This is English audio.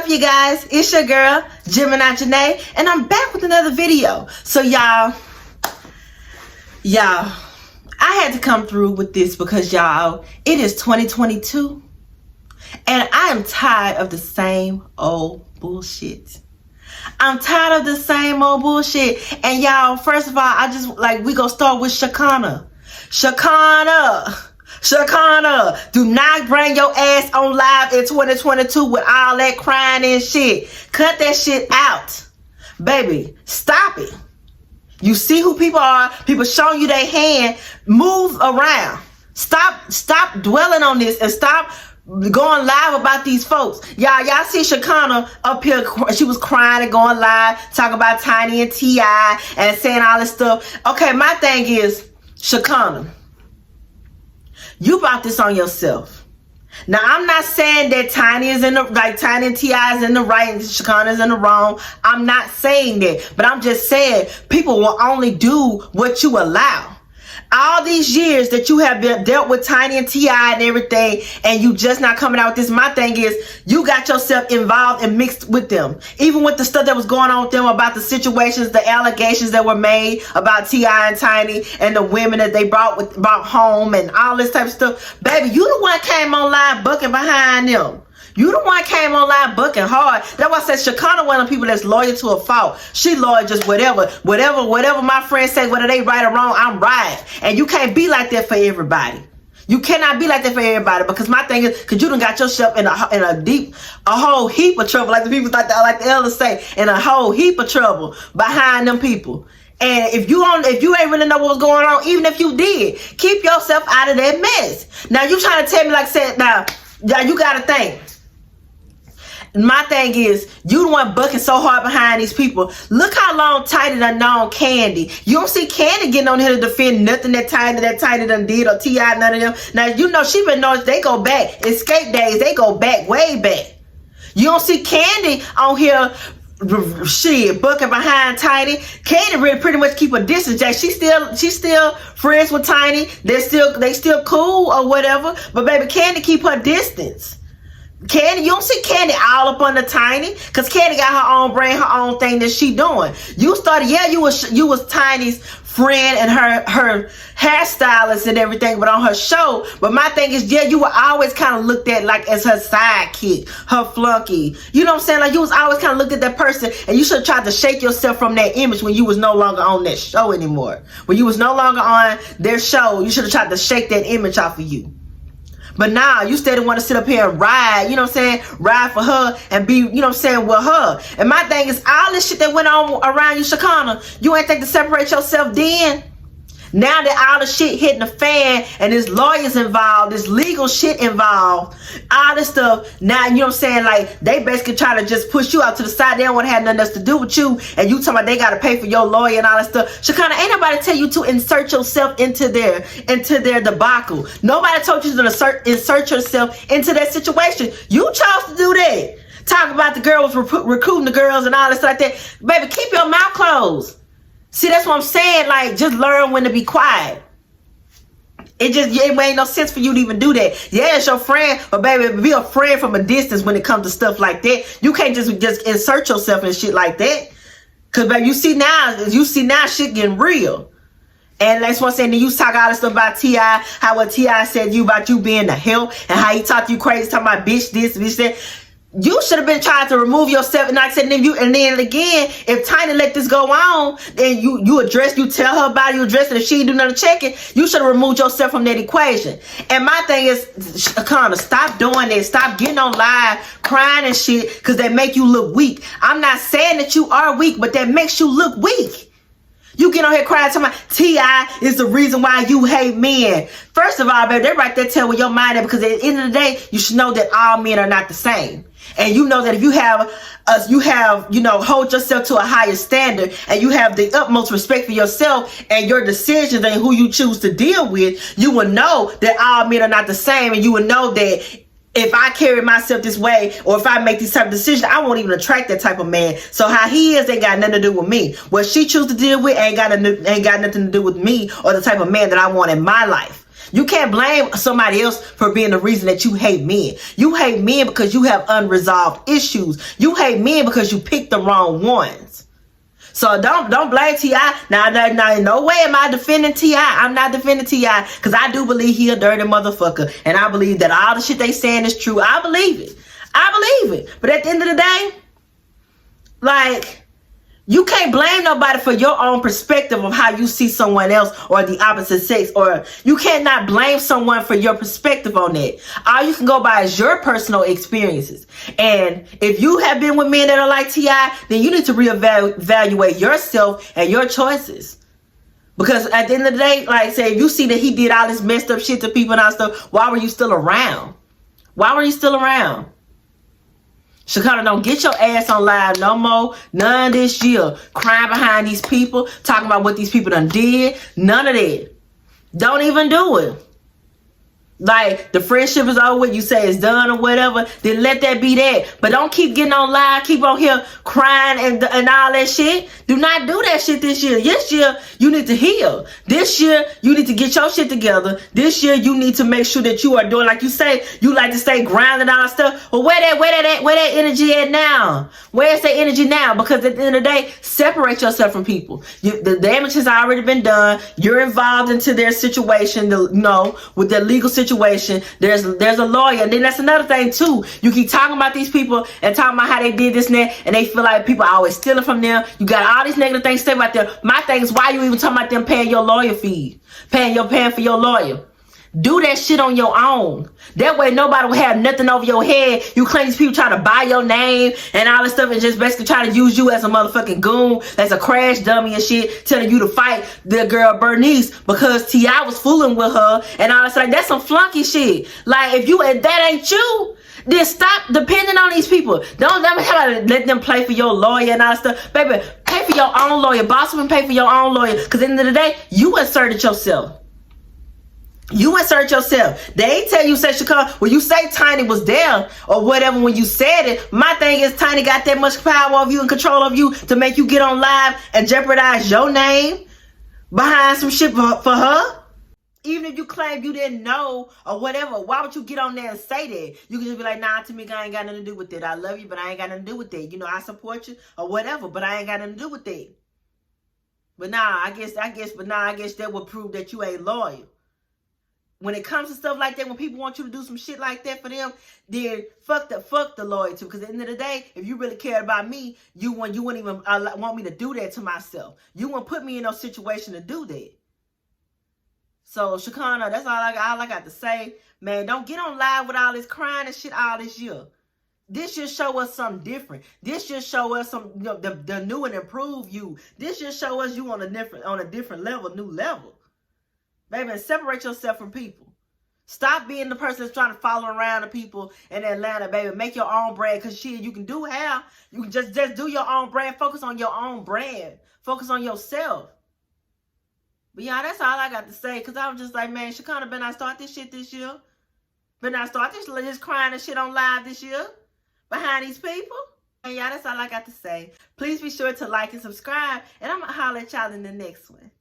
up, you guys? It's your girl, Gemini Janae, and I'm back with another video. So y'all, I had to come through with this because y'all, it is 2022, and I am tired of the same old bullshit. I'm tired of the same old bullshit. And y'all, first of all, we gonna start with Shekinah. Shekinah, do not bring your ass on live in 2022 with all that crying and shit. Cut that shit out. Baby, stop it. You see who people are. People showing you their hand. Move around. Stop dwelling on this and stop going live about these folks. Y'all see Shekinah up here. She was crying and going live, talking about Tiny and T.I and saying all this stuff. Okay, my thing is, Shekinah, you brought this on yourself. Now, I'm not saying that Tiny and T.I is in the right and Shekinah is in the wrong. I'm not saying that. But I'm just saying people will only do what you allow. All these years that you have dealt with Tiny and T.I and everything, and you just not coming out with this, my thing is, you got yourself involved and mixed with them. Even with the stuff that was going on with them about the situations, the allegations that were made about T.I and Tiny and the women that they brought home and all this type of stuff. Baby, you the one came online bucking behind them. You the one came online bucking hard. That's why I said Shekinah one of the people that's loyal to a fault. She loyal just whatever my friends say, whether they right or wrong, I'm right. And you can't be like that for everybody. You cannot be like that for everybody, because my thing is, because you done got yourself in a whole heap of trouble, like the people like the elders say, in a whole heap of trouble behind them people. And if you ain't really know what's going on, even if you did, keep yourself out of that mess. Now you trying to tell me, like I said, now you gotta think. My thing is, you the one bucking so hard behind these people. Look how long Tiny done known Candy. You don't see Candy getting on here to defend nothing that Tiny done did, or T.I, none of them. Now, you know, she been knowing they go back. Escape days, they go back, way back. You don't see Candy on here, shit, bucking behind Tiny. Candy really pretty much keep a distance, Jack. She's still friends with Tiny. They still cool or whatever. But baby, Candy keep her distance. Candy, you don't see Candy all up on the Tiny, because Candy got her own brand, her own thing that she doing. You started, you was Tiny's friend and her hairstylist and everything, but on her show. But my thing is, you were always kind of looked at like as her sidekick, her flunky. You know what I'm saying? Like, you was always kind of looked at that person, and you should have tried to shake yourself from that image when you was no longer on that show anymore. When you was no longer on their show, you should have tried to shake that image off of you. But now you still want to sit up here and ride, you know what I'm saying? Ride for her and be, you know what I'm saying, with her. And my thing is, all this shit that went on around you, Shekinah, you ain't think to separate yourself then? Now that all the shit hitting the fan and there's lawyers involved, there's legal shit involved, all this stuff, now, you know what I'm saying, like, they basically try to just push you out to the side. They don't want to have nothing else to do with you, and you talking about they got to pay for your lawyer and all that stuff. Shekinah, ain't nobody tell you to insert yourself into their debacle. Nobody told you to insert yourself into that situation. You chose to do that. Talk about the girl was recruiting the girls and all this like that. Baby, keep your mouth closed. See, that's what I'm saying. Like, just learn when to be quiet. It ain't no sense for you to even do that. Yeah, it's your friend, but baby, be a friend from a distance when it comes to stuff like that. You can't just insert yourself in shit like that. Cause baby, you see now shit getting real. And that's what I'm saying. Then you talk all this stuff about T.I, how what T.I said you about you being the help, and how he talked to you crazy, talking about bitch this, bitch that. You should have been trying to remove yourself, and like I said, and then again, if Tiny let this go on, then you tell her about it, you address it. If she didn't do nothing to check it, you should have removed yourself from that equation. And my thing is, Shekinah, stop doing that. Stop getting on live crying and shit, because they make you look weak. I'm not saying that you are weak, but that makes you look weak. You get on here crying, talking about T.I is the reason why you hate men. First of all, baby, they right there tell where your mind is, because at the end of the day, you should know that all men are not the same. And you know that if you hold yourself to a higher standard, and you have the utmost respect for yourself and your decisions and who you choose to deal with, you will know that all men are not the same. And you will know that if I carry myself this way, or if I make these type of decisions, I won't even attract that type of man. So how he is ain't got nothing to do with me. What she chooses to deal with ain't got nothing to do with me or the type of man that I want in my life. You can't blame somebody else for being the reason that you hate men. You hate men because you have unresolved issues. You hate men because you picked the wrong ones. So don't blame T.I. Now, in no way am I defending T.I. I'm not defending T.I. because I do believe he a dirty motherfucker. And I believe that all the shit they saying is true. I believe it. But at the end of the day, like, you can't blame nobody for your own perspective of how you see someone else or the opposite sex, or you cannot blame someone for your perspective on that. All you can go by is your personal experiences. And if you have been with men that are like T.I., then you need to reevaluate yourself and your choices. Because at the end of the day, like, say, if you see that he did all this messed up shit to people and all stuff, why were you still around? Shekinah, don't get your ass on live no more. None this year. Crying behind these people. Talking about what these people done did. None of that. Don't even do it. Like, the friendship is over with, you say it's done or whatever, then let that be that. But don't keep getting on live, keep on here crying and all that shit. Do not do that shit this year. This year, you need to heal. This year, you need to get your shit together. This year, you need to make sure that you are doing, like you say, you like to stay grounded and all that stuff. Well, where that energy at now? Where's that energy now? Because at the end of the day, separate yourself from people. The damage has already been done. You're involved into their situation, with their legal situation. There's a lawyer. And then that's another thing too. You keep talking about these people and talking about how they did this and that, and they feel like people are always stealing from them. You got all these negative things to say about them. My thing is, why you even talking about them paying your lawyer fee? Paying for your lawyer. Do that shit on your own. That way nobody will have nothing over your head. You claim these people trying to buy your name and all this stuff and just basically trying to use you as a motherfucking goon, as a crash dummy and shit, telling you to fight the girl Bernice because T.I. was fooling with her and all this. Like, that's some flunky shit. Like, if that ain't you, then stop depending on these people. Don't ever let them play for your lawyer and all that stuff. Baby, pay for your own lawyer. Boss woman, pay for your own lawyer. Because at the end of the day, you inserted yourself. You insert yourself. They ain't tell you, say Shekinah, when you say Tiny was there or whatever, when you said it, my thing is Tiny got that much power of you and control of you to make you get on live and jeopardize your name behind some shit for her. Even if you claim you didn't know or whatever, why would you get on there and say that? You can just be like, nah, Tamika, I ain't got nothing to do with it. I love you, but I ain't got nothing to do with that. I support you or whatever, but I ain't got nothing to do with that. But I guess that would prove that you ain't loyal. When it comes to stuff like that, when people want you to do some shit like that for them, then fuck the loyalty. Because at the end of the day, if you really cared about me, you wouldn't even want me to do that to myself. You wouldn't put me in no situation to do that. So Shekinah, that's all I got to say. Man, don't get on live with all this crying and shit all this year. This just show us something different. This just show us some the new and improved you. This just show us you on a different level, new level. Baby, separate yourself from people. Stop being the person that's trying to follow around the people in Atlanta, baby. Make your own brand, because shit, you can do how. You can just do your own brand. Focus on your own brand. Focus on yourself. But yeah, that's all I got to say, because I was just like, man, Shekinah better not start this shit this year. Better not start this crying and shit on live this year behind these people. And yeah, that's all I got to say. Please be sure to like and subscribe, and I'm going to holler at y'all in the next one.